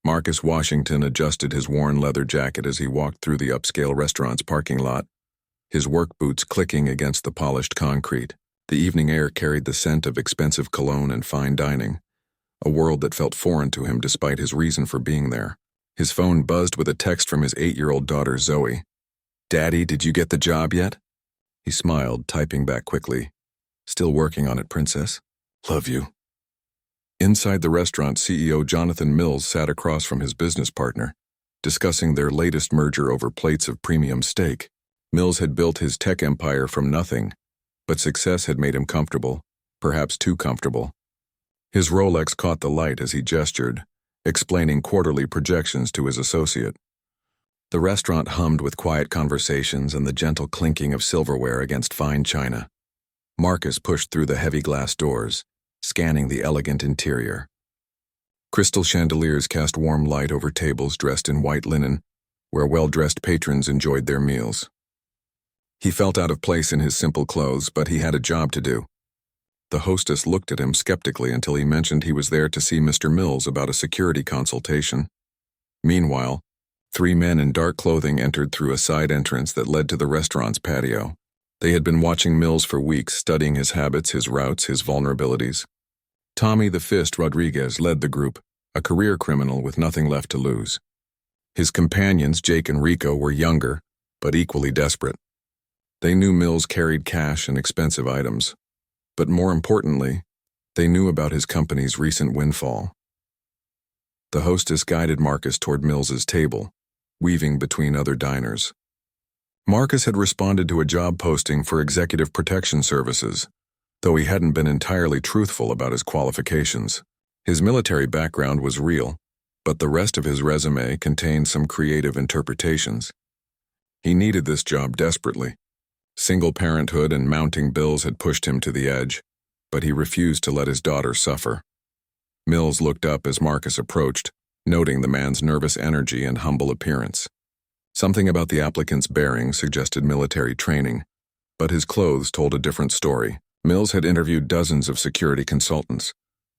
Marcus Washington adjusted his worn leather jacket as he walked through the upscale restaurant's parking lot, his work boots clicking against the polished concrete. The evening air carried the scent of expensive cologne and fine dining, a world that felt foreign to him despite his reason for being there. His phone buzzed with a text from his 8-year-old daughter, Zoe. "Daddy, did you get the job yet?" He smiled, typing back quickly. "Still working on it, princess. Love you." Inside the restaurant, CEO Jonathan Mills sat across from his business partner, discussing their latest merger over plates of premium steak. Mills had built his tech empire from nothing, but success had made him comfortable, perhaps too comfortable. His Rolex caught the light as he gestured, explaining quarterly projections to his associate. The restaurant hummed with quiet conversations and the gentle clinking of silverware against fine china. Marcus pushed through the heavy glass doors, scanning the elegant interior. Crystal chandeliers cast warm light over tables dressed in white linen, where well-dressed patrons enjoyed their meals. He felt out of place in his simple clothes, but he had a job to do. The hostess looked at him skeptically until he mentioned he was there to see Mr. Mills about a security consultation. Meanwhile, 3 men in dark clothing entered through a side entrance that led to the restaurant's patio. They had been watching Mills for weeks, studying his habits, his routes, his vulnerabilities. Tommy the Fist Rodriguez led the group, a career criminal with nothing left to lose. His companions, Jake and Rico, were younger, but equally desperate. They knew Mills carried cash and expensive items, but more importantly, they knew about his company's recent windfall. The hostess guided Marcus toward Mills's table, weaving between other diners. Marcus had responded to a job posting for executive protection services, though he hadn't been entirely truthful about his qualifications. His military background was real, but the rest of his resume contained some creative interpretations. He needed this job desperately. Single parenthood and mounting bills had pushed him to the edge, but he refused to let his daughter suffer. Mills looked up as Marcus approached, noting the man's nervous energy and humble appearance. Something about the applicant's bearing suggested military training, but his clothes told a different story. Mills had interviewed dozens of security consultants,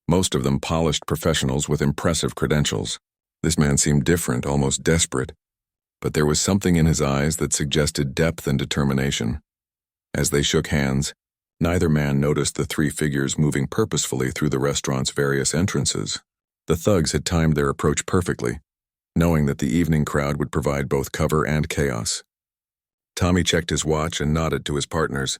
most of them polished professionals with impressive credentials. This man seemed different, almost desperate, but there was something in his eyes that suggested depth and determination. As they shook hands, neither man noticed the 3 figures moving purposefully through the restaurant's various entrances. The thugs had timed their approach perfectly, knowing that the evening crowd would provide both cover and chaos. Tommy checked his watch and nodded to his partners.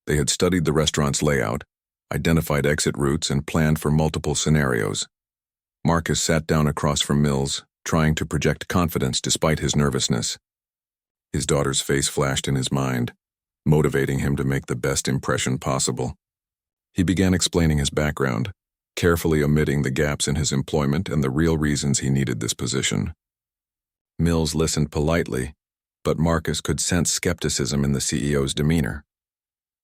They had studied the restaurant's layout, identified exit routes, and planned for multiple scenarios. Marcus sat down across from Mills, trying to project confidence despite his nervousness. His daughter's face flashed in his mind, motivating him to make the best impression possible. He began explaining his background, carefully omitting the gaps in his employment and the real reasons he needed this position. Mills listened politely, but Marcus could sense skepticism in the CEO's demeanor.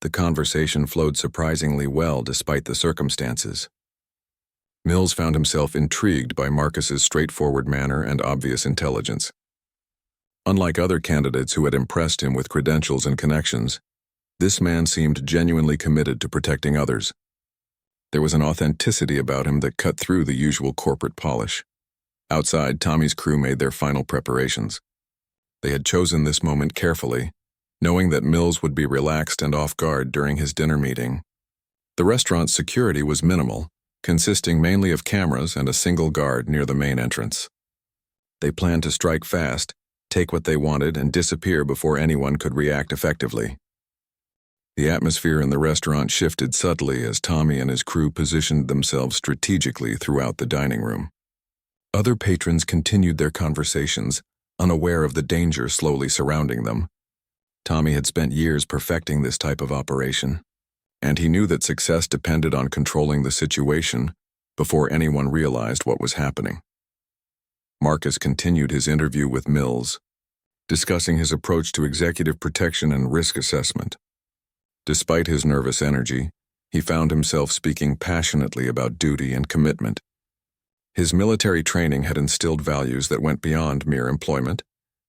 The conversation flowed surprisingly well despite the circumstances. Mills found himself intrigued by Marcus's straightforward manner and obvious intelligence. Unlike other candidates who had impressed him with credentials and connections, this man seemed genuinely committed to protecting others. There was an authenticity about him that cut through the usual corporate polish. Outside, Tommy's crew made their final preparations. They had chosen this moment carefully, knowing that Mills would be relaxed and off guard during his dinner meeting. The restaurant's security was minimal, consisting mainly of cameras and a single guard near the main entrance. They planned to strike fast, take what they wanted, and disappear before anyone could react effectively. The atmosphere in the restaurant shifted subtly as Tommy and his crew positioned themselves strategically throughout the dining room. Other patrons continued their conversations, unaware of the danger slowly surrounding them. Tommy had spent years perfecting this type of operation, and he knew that success depended on controlling the situation before anyone realized what was happening. Marcus continued his interview with Mills, discussing his approach to executive protection and risk assessment. Despite his nervous energy, he found himself speaking passionately about duty and commitment. His military training had instilled values that went beyond mere employment,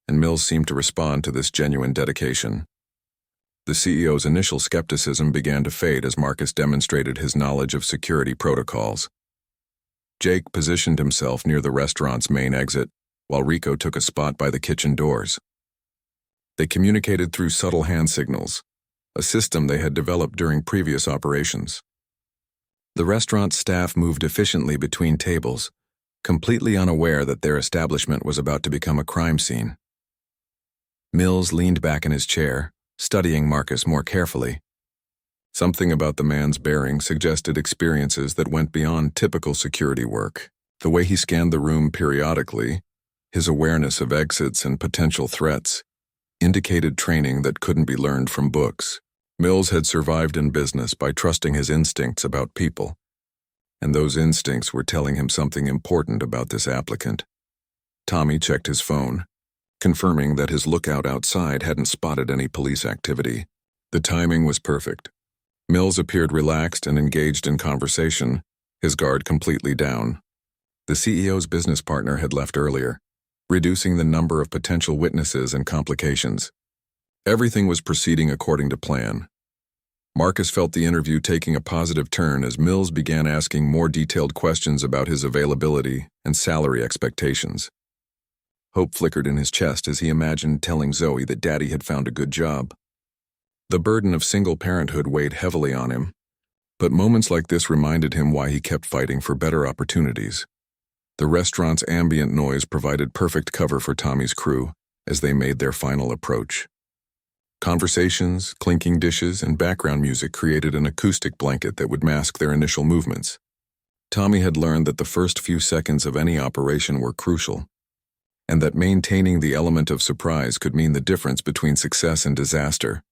and Mills seemed to respond to this genuine dedication. The CEO's initial skepticism began to fade as Marcus demonstrated his knowledge of security protocols. Jake positioned himself near the restaurant's main exit, while Rico took a spot by the kitchen doors. They communicated through subtle hand signals, a system they had developed during previous operations. The restaurant staff moved efficiently between tables, completely unaware that their establishment was about to become a crime scene. Mills leaned back in his chair, studying Marcus more carefully. Something about the man's bearing suggested experiences that went beyond typical security work. The way he scanned the room periodically, his awareness of exits and potential threats, indicated training that couldn't be learned from books. Mills had survived in business by trusting his instincts about people, and those instincts were telling him something important about this applicant. Tommy checked his phone, confirming that his lookout outside hadn't spotted any police activity. The timing was perfect. Mills appeared relaxed and engaged in conversation, his guard completely down. The CEO's business partner had left earlier, reducing the number of potential witnesses and complications. Everything was proceeding according to plan. Marcus felt the interview taking a positive turn as Mills began asking more detailed questions about his availability and salary expectations. Hope flickered in his chest as he imagined telling Zoe that Daddy had found a good job. The burden of single parenthood weighed heavily on him, but moments like this reminded him why he kept fighting for better opportunities. The restaurant's ambient noise provided perfect cover for Tommy's crew as they made their final approach. Conversations, clinking dishes, and background music created an acoustic blanket that would mask their initial movements. Tommy had learned that the first few seconds of any operation were crucial, and that maintaining the element of surprise could mean the difference between success and disaster.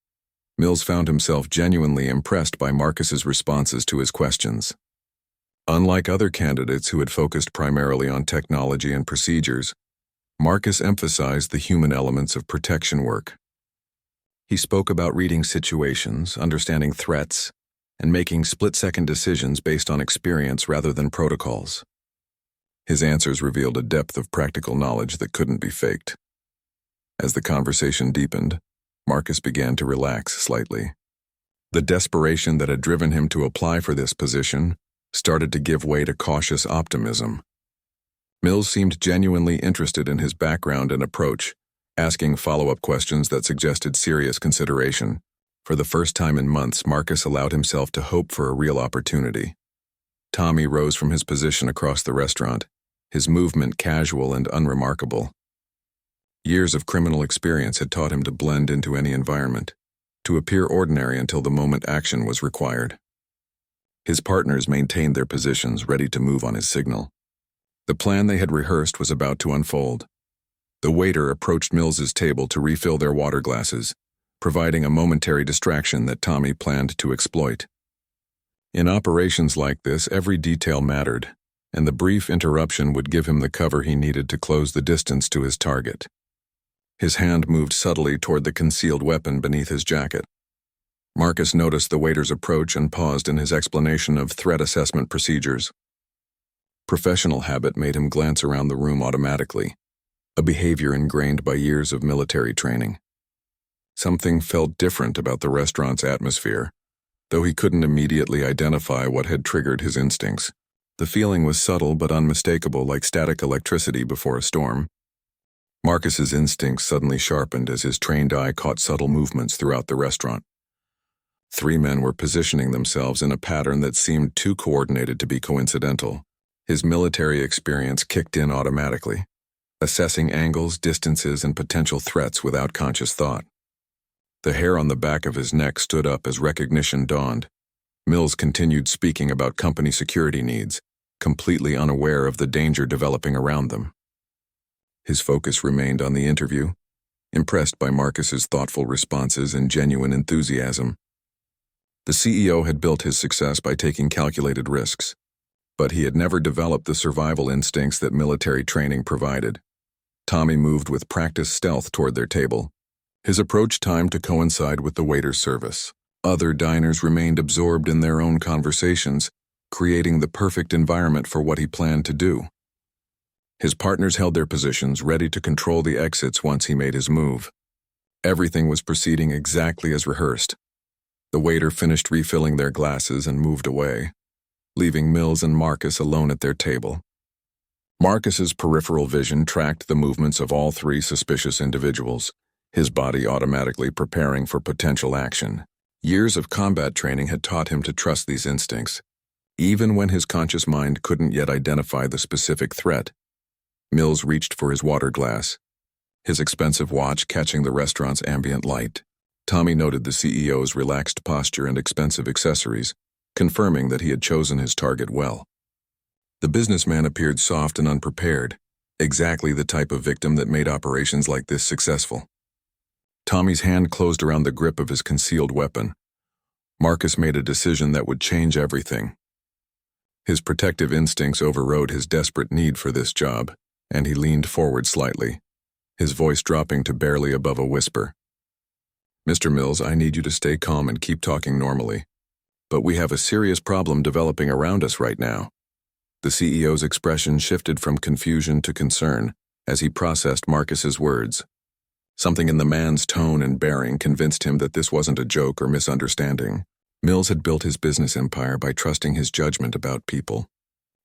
Mills found himself genuinely impressed by Marcus's responses to his questions. Unlike other candidates who had focused primarily on technology and procedures, Marcus emphasized the human elements of protection work. He spoke about reading situations, understanding threats, and making split-second decisions based on experience rather than protocols. His answers revealed a depth of practical knowledge that couldn't be faked. As the conversation deepened, Marcus began to relax slightly. The desperation that had driven him to apply for this position started to give way to cautious optimism. Mills seemed genuinely interested in his background and approach, asking follow-up questions that suggested serious consideration. For the first time in months, Marcus allowed himself to hope for a real opportunity. Tommy rose from his position across the restaurant, his movement casual and unremarkable. Years of criminal experience had taught him to blend into any environment, to appear ordinary until the moment action was required. His partners maintained their positions, ready to move on his signal. The plan they had rehearsed was about to unfold. The waiter approached Mills's table to refill their water glasses, providing a momentary distraction that Tommy planned to exploit. In operations like this, every detail mattered, and the brief interruption would give him the cover he needed to close the distance to his target. His hand moved subtly toward the concealed weapon beneath his jacket. Marcus noticed the waiter's approach and paused in his explanation of threat assessment procedures. Professional habit made him glance around the room automatically, a behavior ingrained by years of military training. Something felt different about the restaurant's atmosphere, though he couldn't immediately identify what had triggered his instincts. The feeling was subtle but unmistakable, like static electricity before a storm. Marcus's instincts suddenly sharpened as his trained eye caught subtle movements throughout the restaurant. 3 men were positioning themselves in a pattern that seemed too coordinated to be coincidental. His military experience kicked in automatically, assessing angles, distances, and potential threats without conscious thought. The hair on the back of his neck stood up as recognition dawned. Mills continued speaking about company security needs, completely unaware of the danger developing around them. His focus remained on the interview, impressed by Marcus's thoughtful responses and genuine enthusiasm. The CEO had built his success by taking calculated risks, but he had never developed the survival instincts that military training provided. Tommy moved with practiced stealth toward their table, his approach timed to coincide with the waiter's service. Other diners remained absorbed in their own conversations, creating the perfect environment for what he planned to do. His partners held their positions, ready to control the exits once he made his move. Everything was proceeding exactly as rehearsed. The waiter finished refilling their glasses and moved away. leaving Mills and Marcus alone at their table. Marcus's peripheral vision tracked the movements of all three suspicious individuals, his body automatically preparing for potential action. Years of combat training had taught him to trust these instincts, even when his conscious mind couldn't yet identify the specific threat. Mills reached for his water glass, his expensive watch catching the restaurant's ambient light. Tommy noted the CEO's relaxed posture and expensive accessories, confirming that he had chosen his target well. The businessman appeared soft and unprepared, exactly the type of victim that made operations like this successful. Tommy's hand closed around the grip of his concealed weapon. Marcus made a decision that would change everything. His protective instincts overrode his desperate need for this job, and he leaned forward slightly, his voice dropping to barely above a whisper. "Mr. Mills, I need you to stay calm and keep talking normally. But we have a serious problem developing around us right now." The CEO's expression shifted from confusion to concern as he processed Marcus's words. Something in the man's tone and bearing convinced him that this wasn't a joke or misunderstanding. Mills had built his business empire by trusting his judgment about people,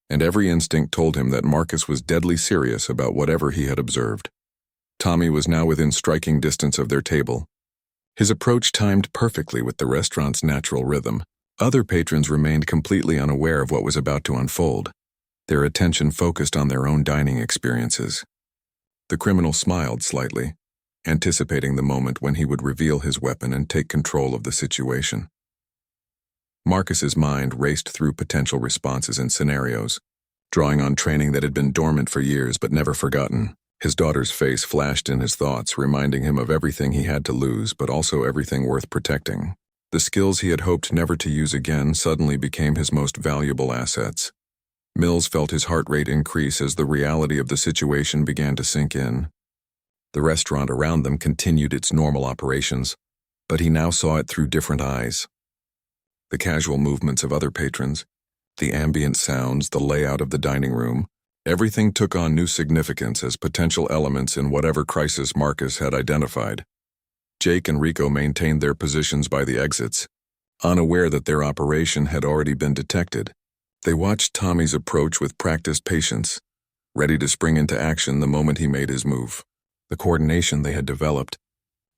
and every instinct told him that Marcus was deadly serious about whatever he had observed. Tommy was now within striking distance of their table. His approach timed perfectly with the restaurant's natural rhythm. Other patrons remained completely unaware of what was about to unfold, their attention focused on their own dining experiences. The criminal smiled slightly, anticipating the moment when he would reveal his weapon and take control of the situation. Marcus's mind raced through potential responses and scenarios, drawing on training that had been dormant for years but never forgotten. His daughter's face flashed in his thoughts, reminding him of everything he had to lose, but also everything worth protecting. The skills he had hoped never to use again suddenly became his most valuable assets. Mills felt his heart rate increase as the reality of the situation began to sink in. The restaurant around them continued its normal operations, but he now saw it through different eyes. The casual movements of other patrons, the ambient sounds, the layout of the dining room, everything took on new significance as potential elements in whatever crisis Marcus had identified. Jake and Rico maintained their positions by the exits, unaware that their operation had already been detected. They watched Tommy's approach with practiced patience, ready to spring into action the moment he made his move. The coordination they had developed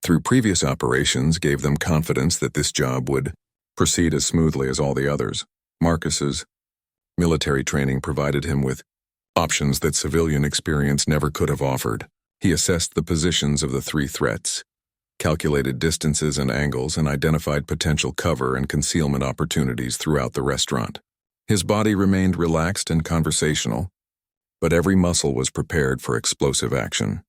through previous operations gave them confidence that this job would proceed as smoothly as all the others. Marcus's military training provided him with options that civilian experience never could have offered. He assessed the positions of the three threats, calculated distances and angles, and identified potential cover and concealment opportunities throughout the restaurant. His body remained relaxed and conversational, but every muscle was prepared for explosive action.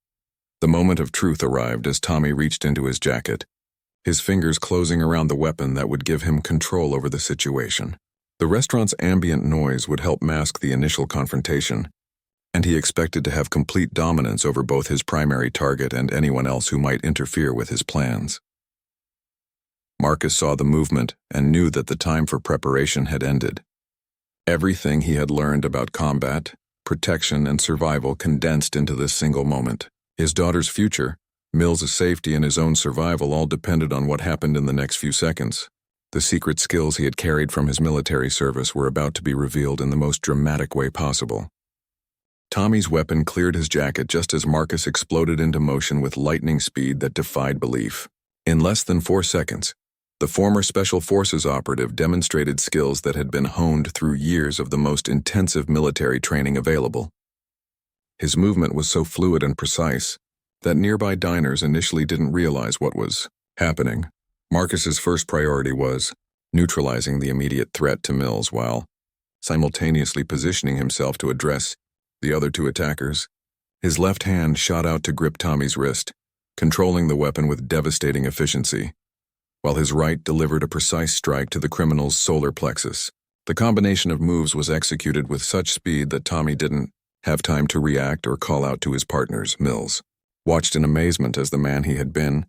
The moment of truth arrived as Tommy reached into his jacket, his fingers closing around the weapon that would give him control over the situation. The restaurant's ambient noise would help mask the initial confrontation, and he expected to have complete dominance over both his primary target and anyone else who might interfere with his plans. Marcus saw the movement and knew that the time for preparation had ended. Everything he had learned about combat, protection, and survival condensed into this single moment. His daughter's future, Mills' safety, and his own survival all depended on what happened in the next few seconds. The secret skills he had carried from his military service were about to be revealed in the most dramatic way possible. Tommy's weapon cleared his jacket just as Marcus exploded into motion with lightning speed that defied belief. In less than 4 seconds, the former Special Forces operative demonstrated skills that had been honed through years of the most intensive military training available. His movement was so fluid and precise that nearby diners initially didn't realize what was happening. Marcus's first priority was neutralizing the immediate threat to Mills while simultaneously positioning himself to address the other two attackers. His left hand shot out to grip Tommy's wrist, controlling the weapon with devastating efficiency, while his right delivered a precise strike to the criminal's solar plexus. The combination of moves was executed with such speed that Tommy didn't have time to react or call out to his partners. Mills watched in amazement as the man he had been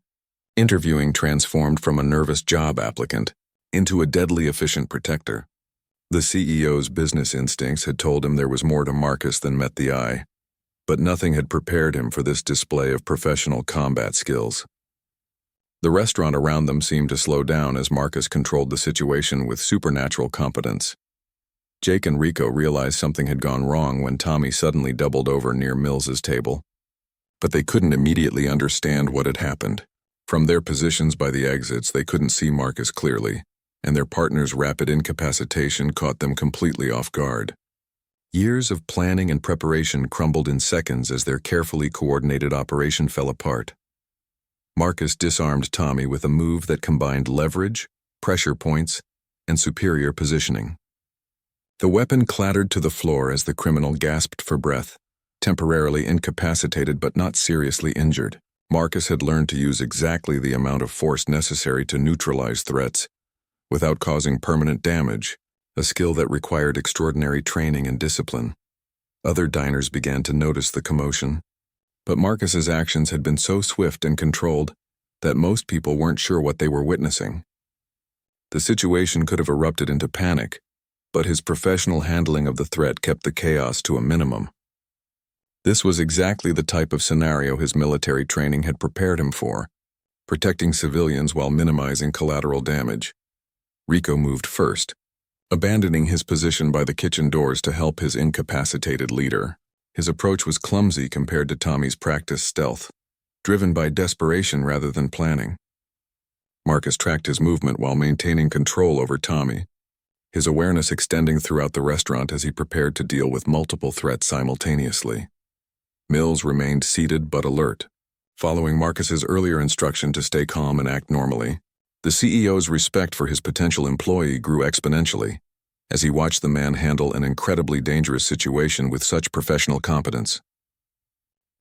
interviewing transformed from a nervous job applicant into a deadly efficient protector. The CEO's business instincts had told him there was more to Marcus than met the eye, but nothing had prepared him for this display of professional combat skills. The restaurant around them seemed to slow down as Marcus controlled the situation with supernatural competence. Jake and Rico realized something had gone wrong when Tommy suddenly doubled over near Mills's table. But they couldn't immediately understand what had happened. From their positions by the exits, they couldn't see Marcus clearly, and their partner's rapid incapacitation caught them completely off guard. Years of planning and preparation crumbled in seconds as their carefully coordinated operation fell apart. Marcus disarmed Tommy with a move that combined leverage, pressure points, and superior positioning. The weapon clattered to the floor as the criminal gasped for breath, temporarily incapacitated but not seriously injured. Marcus had learned to use exactly the amount of force necessary to neutralize threats, without causing permanent damage, a skill that required extraordinary training and discipline. Other diners began to notice the commotion, but Marcus's actions had been so swift and controlled that most people weren't sure what they were witnessing. The situation could have erupted into panic, but his professional handling of the threat kept the chaos to a minimum. This was exactly the type of scenario his military training had prepared him for, protecting civilians while minimizing collateral damage. Rico moved first, abandoning his position by the kitchen doors to help his incapacitated leader. His approach was clumsy compared to Tommy's practiced stealth, driven by desperation rather than planning. Marcus tracked his movement while maintaining control over Tommy, his awareness extending throughout the restaurant as he prepared to deal with multiple threats simultaneously. Mills remained seated but alert, following Marcus's earlier instruction to stay calm and act normally. The CEO's respect for his potential employee grew exponentially as he watched the man handle an incredibly dangerous situation with such professional competence.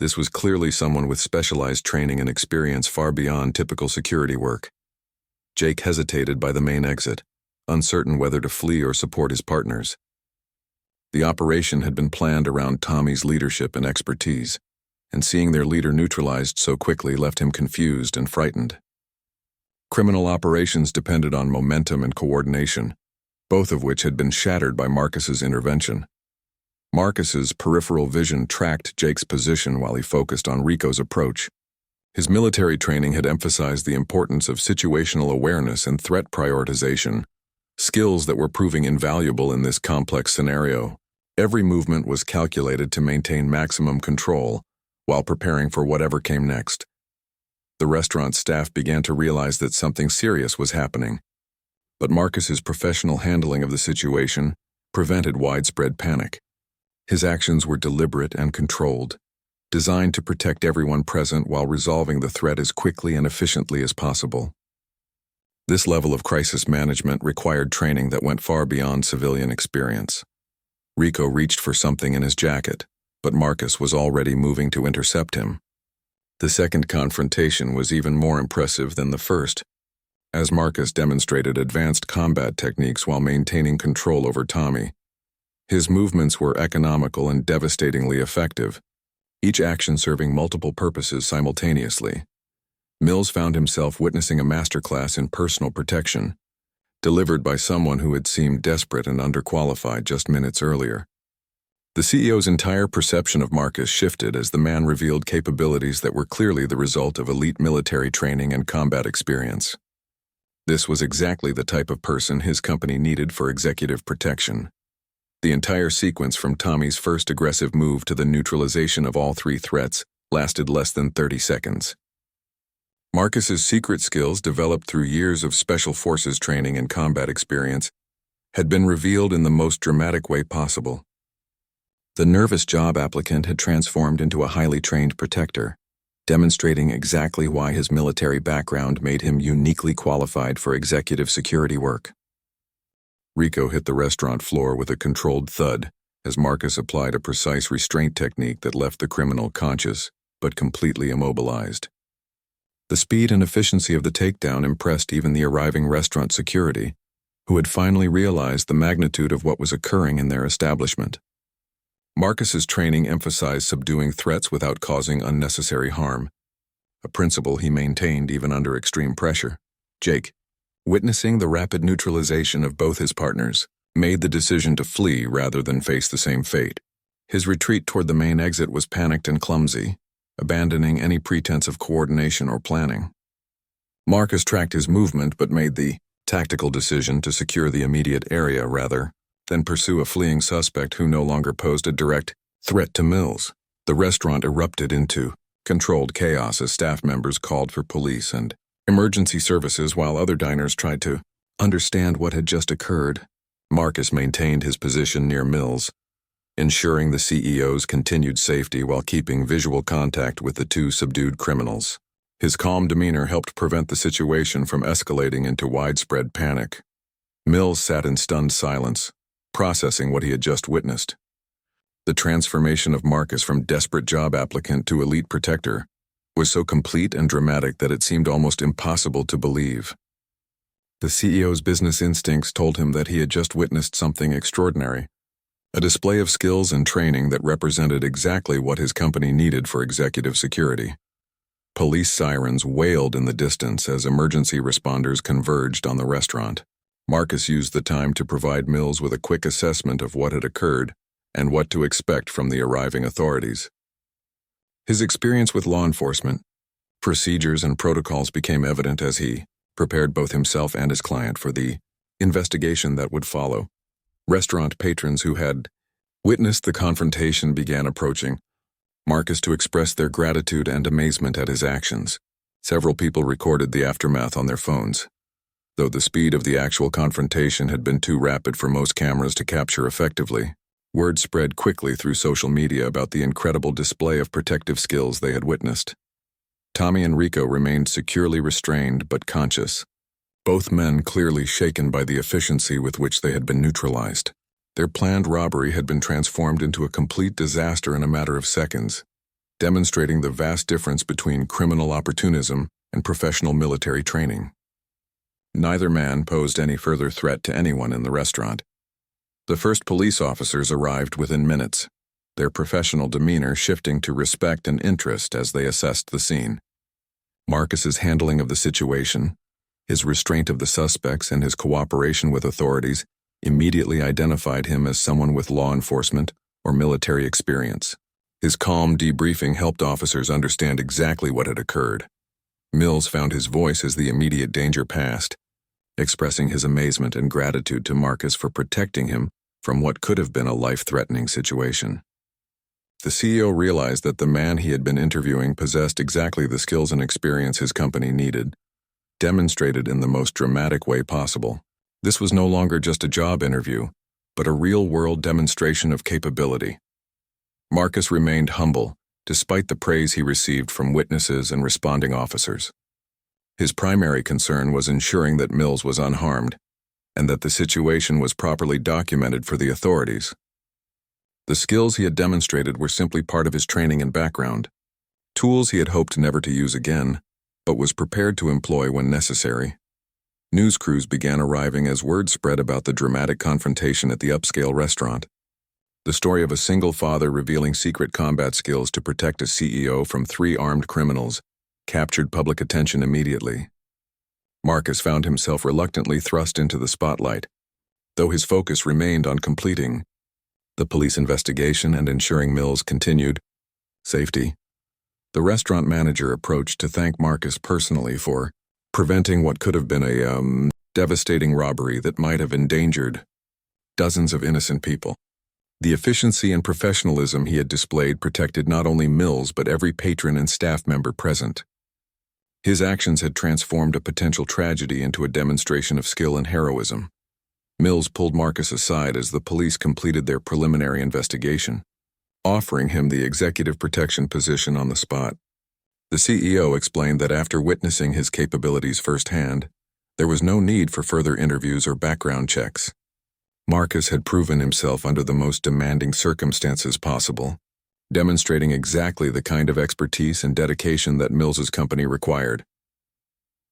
This was clearly someone with specialized training and experience far beyond typical security work. Jake hesitated by the main exit, uncertain whether to flee or support his partners. The operation had been planned around Tommy's leadership and expertise, and seeing their leader neutralized so quickly left him confused and frightened. Criminal operations depended on momentum and coordination, both of which had been shattered by Marcus's intervention. Marcus's peripheral vision tracked Jake's position while he focused on Rico's approach. His military training had emphasized the importance of situational awareness and threat prioritization, skills that were proving invaluable in this complex scenario. Every movement was calculated to maintain maximum control while preparing for whatever came next. The restaurant staff began to realize that something serious was happening, but Marcus's professional handling of the situation prevented widespread panic. His actions were deliberate and controlled, designed to protect everyone present while resolving the threat as quickly and efficiently as possible. This level of crisis management required training that went far beyond civilian experience. Rico reached for something in his jacket, but Marcus was already moving to intercept him. The second confrontation was even more impressive than the first, as Marcus demonstrated advanced combat techniques while maintaining control over Tommy. His movements were economical and devastatingly effective, each action serving multiple purposes simultaneously. Mills found himself witnessing a masterclass in personal protection, delivered by someone who had seemed desperate and underqualified just minutes earlier. The CEO's entire perception of Marcus shifted as the man revealed capabilities that were clearly the result of elite military training and combat experience. This was exactly the type of person his company needed for executive protection. The entire sequence from Tommy's first aggressive move to the neutralization of all three threats lasted less than 30 seconds. Marcus's secret skills, developed through years of special forces training and combat experience, had been revealed in the most dramatic way possible. The nervous job applicant had transformed into a highly trained protector, demonstrating exactly why his military background made him uniquely qualified for executive security work. Rico hit the restaurant floor with a controlled thud as Marcus applied a precise restraint technique that left the criminal conscious but completely immobilized. The speed and efficiency of the takedown impressed even the arriving restaurant security, who had finally realized the magnitude of what was occurring in their establishment. Marcus's training emphasized subduing threats without causing unnecessary harm, a principle he maintained even under extreme pressure. Jake, witnessing the rapid neutralization of both his partners, made the decision to flee rather than face the same fate. His retreat toward the main exit was panicked and clumsy, abandoning any pretense of coordination or planning. Marcus tracked his movement but made the tactical decision to secure the immediate area rather then pursue a fleeing suspect who no longer posed a direct threat to Mills. The restaurant erupted into controlled chaos as staff members called for police and emergency services while other diners tried to understand what had just occurred. Marcus maintained his position near Mills, ensuring the CEO's continued safety while keeping visual contact with the two subdued criminals. His calm demeanor helped prevent the situation from escalating into widespread panic. Mills sat in stunned silence, processing what he had just witnessed. The transformation of Marcus from desperate job applicant to elite protector was so complete and dramatic that it seemed almost impossible to believe. The CEO's business instincts told him that he had just witnessed something extraordinary, a display of skills and training that represented exactly what his company needed for executive security. Police sirens wailed in the distance as emergency responders converged on the restaurant. Marcus used the time to provide Mills with a quick assessment of what had occurred and what to expect from the arriving authorities. His experience with law enforcement, procedures and protocols became evident as he prepared both himself and his client for the investigation that would follow. Restaurant patrons who had witnessed the confrontation began approaching Marcus to express their gratitude and amazement at his actions. Several people recorded the aftermath on their phones. Though the speed of the actual confrontation had been too rapid for most cameras to capture effectively, word spread quickly through social media about the incredible display of protective skills they had witnessed. Tommy and Rico remained securely restrained but conscious, both men clearly shaken by the efficiency with which they had been neutralized. Their planned robbery had been transformed into a complete disaster in a matter of seconds, demonstrating the vast difference between criminal opportunism and professional military training. Neither man posed any further threat to anyone in the restaurant. The first police officers arrived within minutes, their professional demeanor shifting to respect and interest as they assessed the scene. Marcus's handling of the situation, his restraint of the suspects, and his cooperation with authorities immediately identified him as someone with law enforcement or military experience. His calm debriefing helped officers understand exactly what had occurred. Mills found his voice as the immediate danger passed, expressing his amazement and gratitude to Marcus for protecting him from what could have been a life-threatening situation. The CEO realized that the man he had been interviewing possessed exactly the skills and experience his company needed, demonstrated in the most dramatic way possible. This was no longer just a job interview, but a real-world demonstration of capability. Marcus remained humble, despite the praise he received from witnesses and responding officers. His primary concern was ensuring that Mills was unharmed, and that the situation was properly documented for the authorities. The skills he had demonstrated were simply part of his training and background, tools he had hoped never to use again, but was prepared to employ when necessary. News crews began arriving as word spread about the dramatic confrontation at the upscale restaurant. The story of a single father revealing secret combat skills to protect a CEO from 3 armed criminals captured public attention immediately. Marcus found himself reluctantly thrust into the spotlight, though his focus remained on completing the police investigation and ensuring Mills' continued safety. The restaurant manager approached to thank Marcus personally for preventing what could have been a devastating robbery that might have endangered dozens of innocent people. The efficiency and professionalism he had displayed protected not only Mills but every patron and staff member present. His actions had transformed a potential tragedy into a demonstration of skill and heroism. Mills pulled Marcus aside as the police completed their preliminary investigation, offering him the executive protection position on the spot. The CEO explained that after witnessing his capabilities firsthand, there was no need for further interviews or background checks. Marcus had proven himself under the most demanding circumstances possible, demonstrating exactly the kind of expertise and dedication that Mills's company required.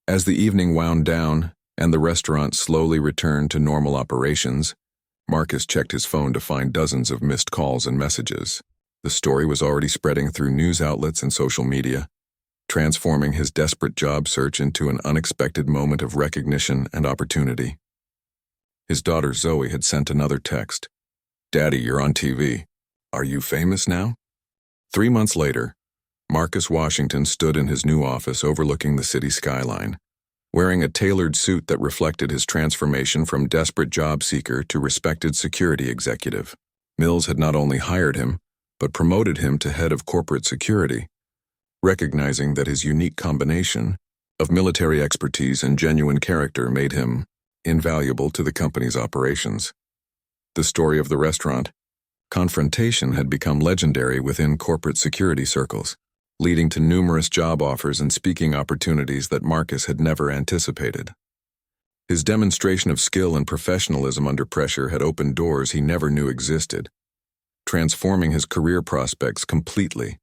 As the evening wound down and the restaurant slowly returned to normal operations, Marcus checked his phone to find dozens of missed calls and messages. The story was already spreading through news outlets and social media, transforming his desperate job search into an unexpected moment of recognition and opportunity. His daughter Zoe had sent another text. "Daddy, you're on TV. Are you famous now?" 3 months later, Marcus Washington stood in his new office overlooking the city skyline. wearing a tailored suit that reflected his transformation from desperate job seeker to respected security executive. Mills had not only hired him, but promoted him to head of corporate security, recognizing that his unique combination of military expertise and genuine character made him invaluable to the company's operations. The story of the restaurant confrontation had become legendary within corporate security circles, leading to numerous job offers and speaking opportunities that Marcus had never anticipated. His demonstration of skill and professionalism under pressure had opened doors he never knew existed, transforming his career prospects completely.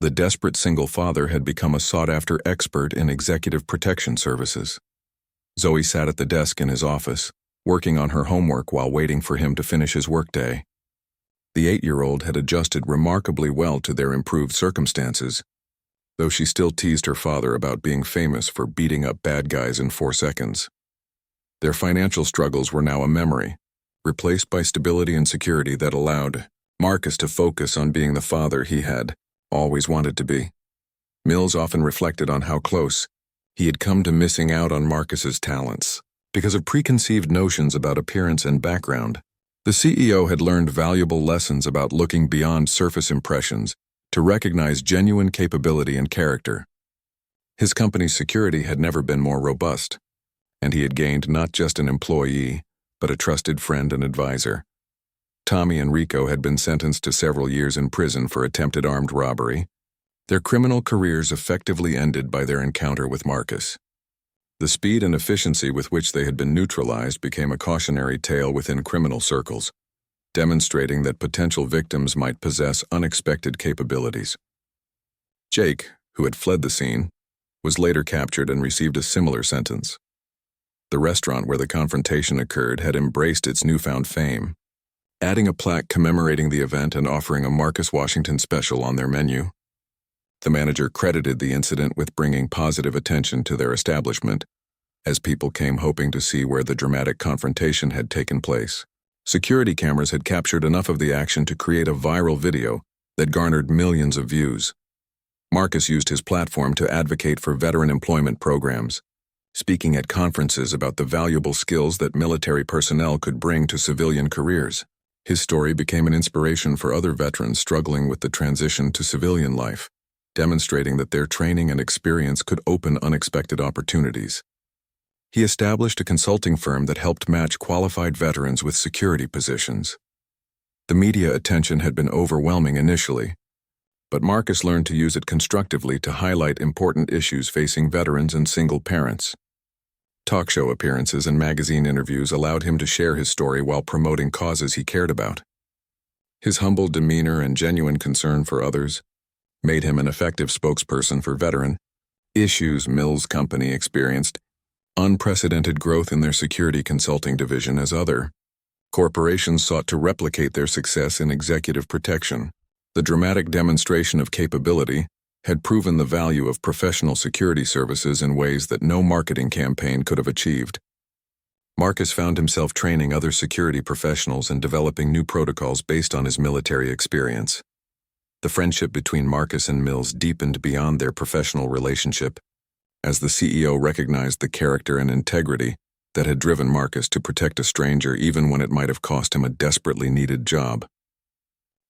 The desperate single father had become a sought-after expert in executive protection services. Zoe sat at the desk in his office, working on her homework while waiting for him to finish his workday. The 8-year-old had adjusted remarkably well to their improved circumstances, though she still teased her father about being famous for beating up bad guys in 4 seconds. Their financial struggles were now a memory, replaced by stability and security that allowed Marcus to focus on being the father he had always wanted to be. Mills often reflected on how close he had come to missing out on Marcus's talents because of preconceived notions about appearance and background. The CEO had learned valuable lessons about looking beyond surface impressions to recognize genuine capability and character. His company's security had never been more robust, and he had gained not just an employee, but a trusted friend and advisor. Tommy and Rico had been sentenced to several years in prison for attempted armed robbery. Their criminal careers effectively ended by their encounter with Marcus. The speed and efficiency with which they had been neutralized became a cautionary tale within criminal circles, demonstrating that potential victims might possess unexpected capabilities. Jake, who had fled the scene, was later captured and received a similar sentence. The restaurant where the confrontation occurred had embraced its newfound fame, adding a plaque commemorating the event and offering a Marcus Washington special on their menu. The manager credited the incident with bringing positive attention to their establishment, as people came hoping to see where the dramatic confrontation had taken place. Security cameras had captured enough of the action to create a viral video that garnered millions of views. Marcus used his platform to advocate for veteran employment programs, speaking at conferences about the valuable skills that military personnel could bring to civilian careers. His story became an inspiration for other veterans struggling with the transition to civilian life, demonstrating that their training and experience could open unexpected opportunities. He established a consulting firm that helped match qualified veterans with security positions. The media attention had been overwhelming initially, but Marcus learned to use it constructively to highlight important issues facing veterans and single parents. Talk show appearances and magazine interviews allowed him to share his story while promoting causes he cared about. His humble demeanor and genuine concern for others made him an effective spokesperson for veteran issues. Mills' company experienced unprecedented growth in their security consulting division as other corporations sought to replicate their success in executive protection. The dramatic demonstration of capability had proven the value of professional security services in ways that no marketing campaign could have achieved. Marcus found himself training other security professionals and developing new protocols based on his military experience. The friendship between Marcus and Mills deepened beyond their professional relationship, as the CEO recognized the character and integrity that had driven Marcus to protect a stranger even when it might have cost him a desperately needed job.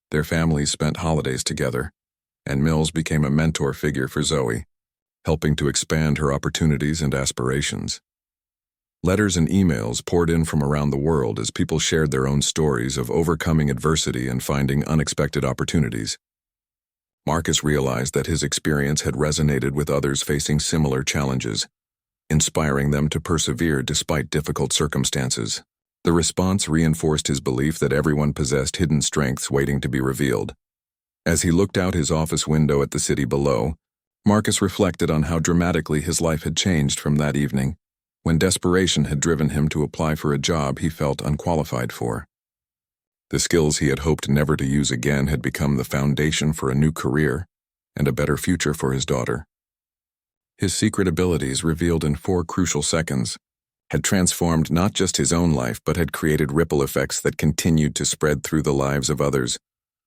Their families spent holidays together, and Mills became a mentor figure for Zoe, helping to expand her opportunities and aspirations. Letters and emails poured in from around the world as people shared their own stories of overcoming adversity and finding unexpected opportunities. Marcus realized that his experience had resonated with others facing similar challenges, inspiring them to persevere despite difficult circumstances. The response reinforced his belief that everyone possessed hidden strengths waiting to be revealed. As he looked out his office window at the city below, Marcus reflected on how dramatically his life had changed from that evening, when desperation had driven him to apply for a job he felt unqualified for. The skills he had hoped never to use again had become the foundation for a new career and a better future for his daughter. His secret abilities, revealed in 4 crucial seconds, had transformed not just his own life but had created ripple effects that continued to spread through the lives of others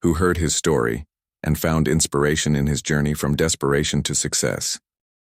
who heard his story and found inspiration in his journey from desperation to success.